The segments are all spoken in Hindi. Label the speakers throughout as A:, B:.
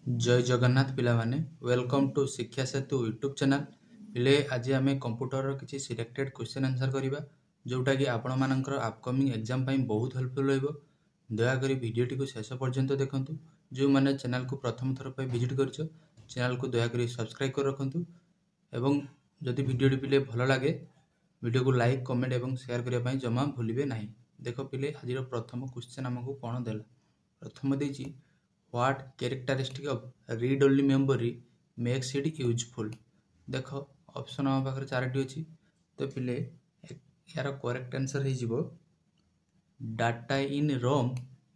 A: जय जगन्नाथ पिला माने वेलकम टू शिक्षा सेतु यूट्यूब चैनल पिले आज आम कंप्यूटर किसी सिलेक्टेड क्वेश्चन आंसर करवा जोटा कि आपण मानकर अपकमिंग एग्जाम पाई बहुत हेल्पफुल रहिबो। दयाकोरी वीडियोटी को शेष पर्यंत देखंतु। जो माने चैनल को प्रथम थर पे विजिट करछो चैनल को दयाकोरी सब्सक्राइब कर रखंतु एवं जदि वीडियोटी पिले भल लागे वीडियो को लाइक कमेंट एवं शेयर करने पाई जमा भूलिबे नाही। देखो पिले आज प्रथम क्वेश्चन हमको कौन देला। प्रथम देछि What characteristic of read-only memory makes it useful? देखो ऑप्शन हम पाखरे चारटी अछि तो पिले यार करेक्ट आंसर हे जिवो data in ROM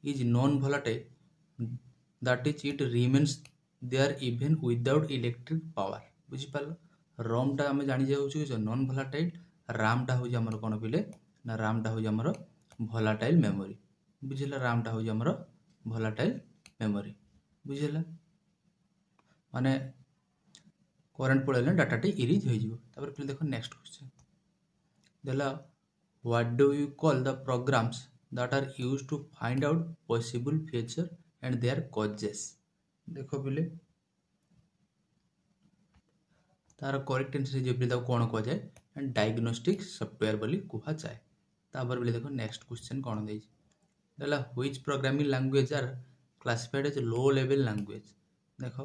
A: is non volatile that is it remains there even without electric power। बुझि पालो रोम टा हम जानि जाउ छु नॉन volatile RAM टा हो जे हमर कोन पिले ना RAM टा हो जे हमर volatile memory। बुझिला RAM टा हो जे हमर volatile मेमोरी बुझेला माने करंट पळेले डाटा टी इरेज हो जिवो। तापर फिर देखो नेक्स्ट क्वेश्चन देला what do you call the programs that are used to find out possible feature and their causes. देखो पिले तार करेक्ट आंसर जे पिले कोन को जाय एंड डायग्नोस्टिक सॉफ्टवेयर बोली कुहा जाय। तापर पिले देखो नेक्स्ट क्वेश्चन कोन देछि देला which programming language are classified as low level language। देखो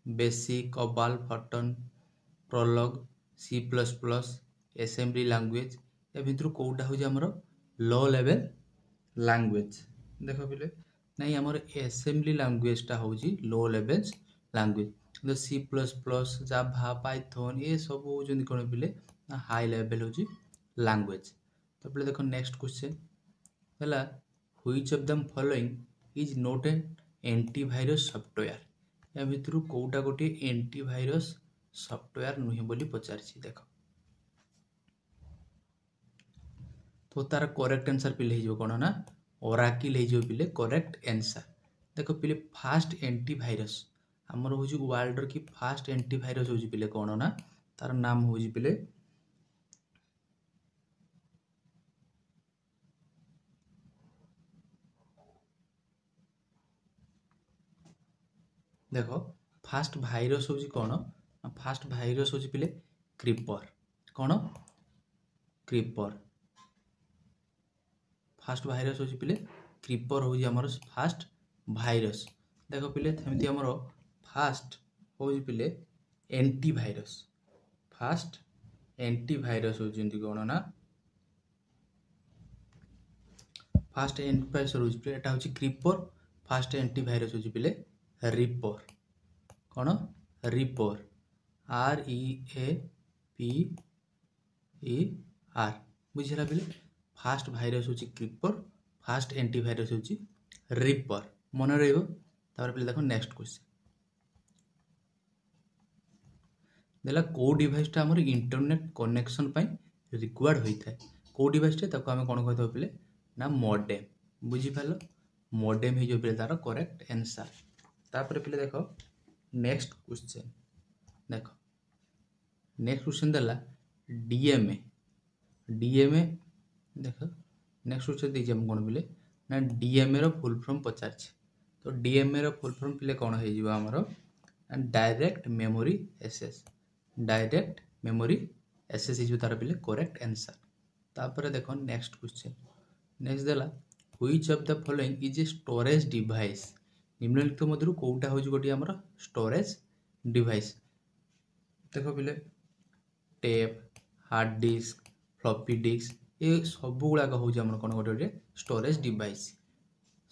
A: BASIC COBOL Fortran Prolog C++ assembly language ए भितर कोटा हो हमर लो लेवल लैंग्वेज। देखो पिले नहीं हमर असेंबली लैंग्वेज टा हो लो लेवल लैंग्वेज तो C++ जावा पाइथन ये सब हो कोन पिले हाई लेवल हो लैंग्वेज। तो पिले देखो नेक्स्ट क्वेश्चन हला which of the following is not an antivirus software. या भितर कोटा गोटे एंटीवायरस सॉफ्टवेयर नुहे बोली पचारछि। देखो तो तार करेक्ट आंसर पिले हिजो कोन ना ओराकिल हिजो पिले करेक्ट आंसर। देखो पिले फास्ट एंटीवायरस हमर हो वर्ल्ड रो की फास्ट एंटीवायरस हो पिले कोन ना तार नाम हो पिले देखो फास्ट भाइरस हो कौन फास्ट भाइरस हो पिले क्रीपर कौन क्रीपर फास्ट भाइरस हो पिले क्रीपर हो हमर फास्ट भाइरस। देखो पिले थेमती हमर फास्ट हो पिले एंटीवायरस फास्ट एंटीवायरस हो कौन ना फास्ट एंटीवायरस हो पिले एटा हो क्रीपर फास्ट एंटीवायरस हो पिले रिपर कौन रिपर REAPER बुझेला पिले फास्ट भाइरस हो क्रीपर फास्ट एंटीवायरस हो रिपर मन रहिबो। तापर पिले देखो नेक्स्ट क्वेश्चन देला को डिवाइस टा हमर इंटरनेट कनेक्शन पई रिक्वायर्ड होई थाए को डिवाइस टा ताको हम कोन कहतो पिले ना मॉडेम। बुझि पालो मॉडेम हे जो पिले तार करेक्ट आंसर। तापर पिले देखो नेक्स्ट क्वेश्चन देखो नेक्स्ट क्वेश्चन देला डीएमए डीएमए देखो नेक्स्ट क्वेश्चन दीजिए हम कोन पिले ना डीएमए रो फुल फॉर्म पचारछि। तो डीएमए रो फुल फॉर्म पिले कोन हे जिवो हमरो direct memory access direct memory access हे जो तार पिले करेक्ट आंसर। तापर देखो नेक्स्ट क्वेश्चन नेक्स्ट देला which of the following is a storage device. निम्नलिखित मध्य कोटा हो गोटे आमर स्टोरेज डिवाइस। देखो पिले tape hard disk floppy disk ये सब गुड़ाक हूँ कौन गोटे storage device.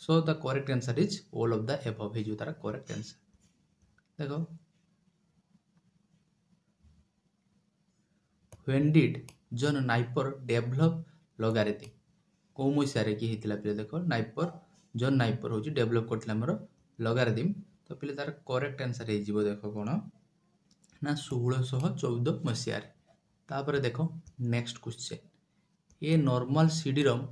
A: So the correct answer is all of the above है जो तार करेक्ट आंसर। देखो when did John NIPER develop logarithm को मसीह कि होता पिले देखो नाइपर जॉन नाइपर हूँ डेवलप कर लॉगरिथम। तो पिले तार करेक्ट आंसर है जीवो देखो कौन ना 1614 मसीह। तापर देखो next question a normal CD ROM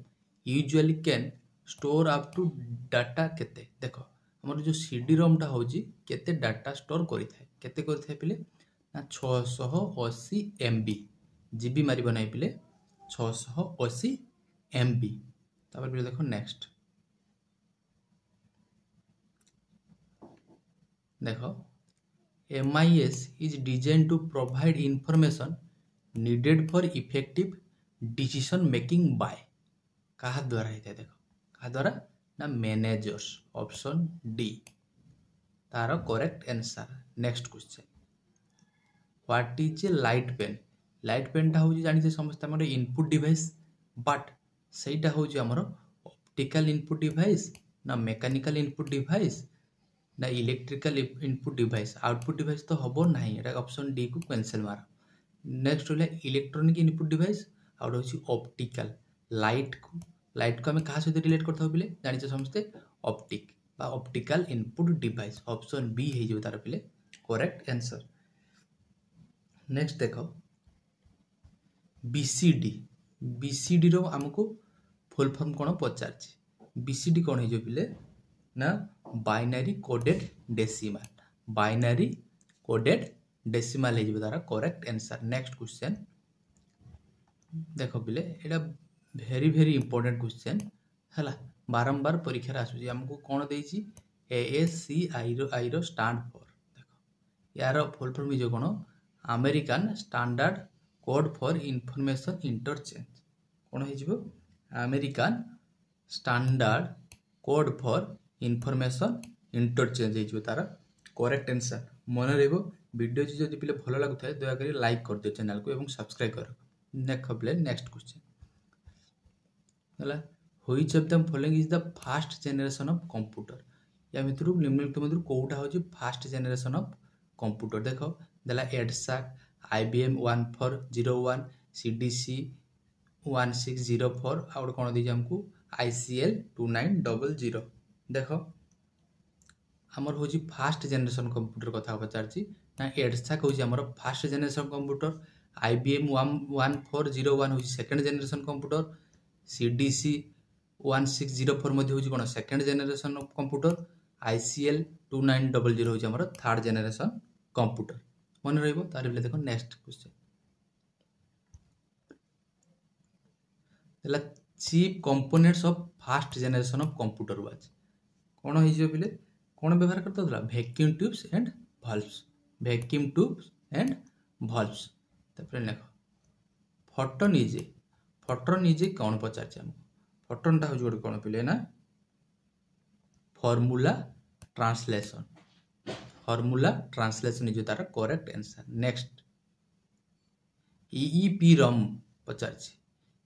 A: usually can store up to data केते। देखो हमर जो सीडी रोम टा होजी केते डाटा स्टोर करिथाय केते करिथाय पिले ना 680 MB जीबी मारी बनाई पिले 680 MB। तापर पिले देखो नेक्स्ट देख MIS is designed to provide information needed for effective decision making by कहा द्वारा है देख कहा द्वारा ना मैनेजर्स ऑप्शन डी तार correct answer. Next question what is a light pen टा होची जानि समस्त हमर इनपुट डिवाइस बट सेटा होची हमर ऑप्टिकल इनपुट डिवाइस ना मेकानिकल इनपुट डिवाइस ना electrical input device output device तो हबो नहीं एटा ऑप्शन डी को कैंसिल मार। नेक्स्ट होला इलेक्ट्रॉनिक इनपुट डिवाइस आउट होची ऑप्टिकल लाइट को हमें कहा सहित रिलेट करथाउ बिले जानि समस्ते ऑप्टिक बा optical input device option B हे जो तार बिले करेक्ट आंसर। नेक्स्ट देखो बीसीडी रो हमको फुल फॉर्म कोन पचारछि बीसीडी कोन हे जो बिले ना बाइनरी कोडेड डेसिमल हे जो तार करेक्ट आंसर। नेक्स्ट क्वेश्चन देखो बिले एटा वेरी इंपोर्टेंट क्वेश्चन हला बारंबार परीक्षा आसुची हमको कौन देछि ASCII रो स्टैंड फॉर देखो यार फुल फॉर्म जो कोन American standard code for information interchange कौन हे जिवो American standard code for information interchange हे जिवो तार करेक्ट आंसर। मन रहबो वीडियो जदि पिले भलो लागुथाय दया करी लाइक कर दियो चैनल को एवं सब्सक्राइब कर। नेक्स्ट क्वेश्चन हला which of the following is the first generation of computer या भितरु निम्नलिखित मधुर कोउटा होची फर्स्ट जनरेशन ऑफ कंप्यूटर देखो देला एडसाक IBM 1401 CDC 1604 आउट कोन दी हमको ICL 2900 देखो हमर होची फर्स्ट जनरेशन कंप्यूटर कथा पचारची ना एडसाक होची हमर फर्स्ट जनरेशन कंप्यूटर IBM 1401 होची सेकंड जनरेशन कंप्यूटर CDC 1604 मध्ये होची कोन second generation of computer ICL 2900 होची हमर थर्ड जनरेशन कंप्यूटर मन रहइबो। तार बिले देखो नेक्स्ट क्वेश्चन देला chief components of first generation of computer was कोन होई जो बिले कोन व्यवहार करता था वैक्यूम ट्यूब्स एंड वाल्व्स तापर देखो फोटोन इज कौन पचारछि हम फोटोन टा हो जोड़ कौन पिले ना फॉर्मूला ट्रांसलेशन इज तार correct answer. Next EEPROM पचारछि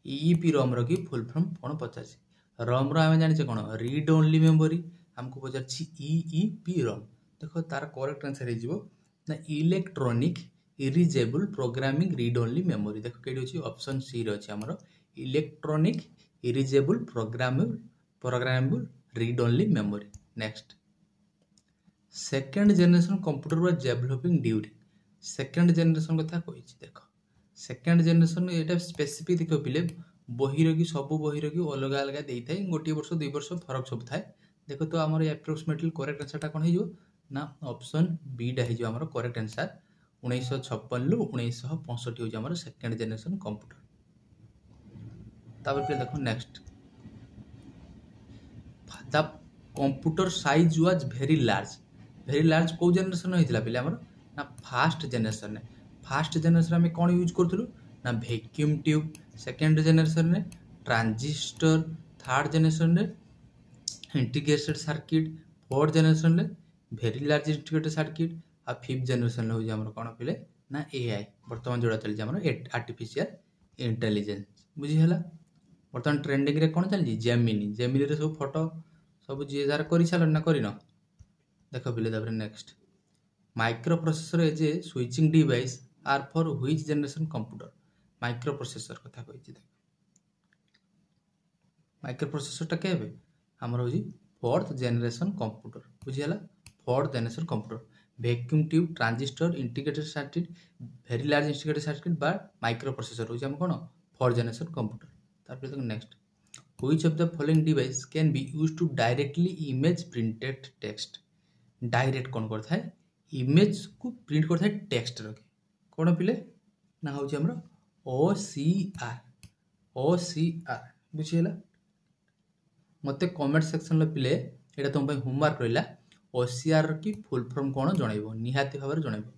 A: EEPROM रो की फुल फॉर्म कौन पचारछि ROM रो हम जानि छै कौन रीड ओनली मेमोरी हमको पचारछि EEPROM देखो तार करेक्ट आंसर हे जिवो ना electronic erasable programming read only memory देखो केडी होछि ऑप्शन सी रो अछि हमरो electronic erasable programmable read only memory. Next second generation computer was developing during second generation कथा कहिछि देखो सेकंड जनरेशन एटा स्पेसिफिक देखो पिले बहिरो की सब बहिरो की अलग अलग देई थाए गोटी वर्ष 2 वर्ष फरक सब थाए देखो तो हमर एप्रोक्सीमेटली करेक्ट आंसर टा कोन हे जो ना ऑप्शन बी डा हे जो हमर करेक्ट आंसर 1956 लु 1965 हो हमर सेकंड जनरेशन कंप्यूटर। तापर पे देखो next the computer size was very large को जनरेशन होइतिला पिले हमर ना फर्स्ट जनरेशन में कोन यूज करथलु ना वैक्यूम ट्यूब सेकंड जनरेशन में ट्रांजिस्टर थर्ड जनरेशन में इंटीग्रेटेड सर्किट फोर्थ जनरेशन में वेरी लार्ज इंटीग्रेटेड सर्किट आ फिफ्थ जनरेशन हो हमर कोन पिले ना AI वर्तमान जोड़ा चली हमर आर्टिफिशियल इंटेलिजेंस बुझी हला वर्तमान ट्रेंडिंग रे कोन चली जेमिनी रे सब फोटो सब जे जार करि छल ना करिनो देखो पिले तापर next microprocessor as a switching device are for which generation computer microprocessor कथा कहिछि देख माइक्रो प्रोसेसर टा केबे हमर होजी फोर्थ जनरेशन कंप्यूटर बुझी हला fourth generation computer vacuum tube transistor integrated circuit very large integrated circuit बा माइक्रो प्रोसेसर होजी हम कोन फोर्थ जनरेशन कंप्यूटर। तापर देखो next which of the following device can be used to directly image printed text direct कोन करथा है इमेज को प्रिंट करथा है टेक्स्ट रो कोन पिले ना होजी हमर OCR बुझियला मते कमेंट सेक्शन लो पिले एटा तुम होमवर्क रहिला OCR की फुल फॉर्म कौन जनइबो निहाती भाव जनइबो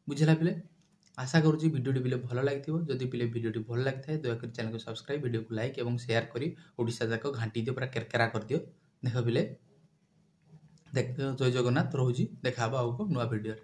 A: बुझला पिले। आशा करूँ भिडियोटी पिले भल लगी जदि पिले भिडियोटी भल लगी है दयाकोरी चैनल को सब्सक्राइब वीडियो को लाइक और शेयर करी ओडिशा जाक घाटी दियो पूरा केरकेरा कर दियो। देख पिले देख जय जगन्नाथ रोजी देखा आउ नुआ वीडियो।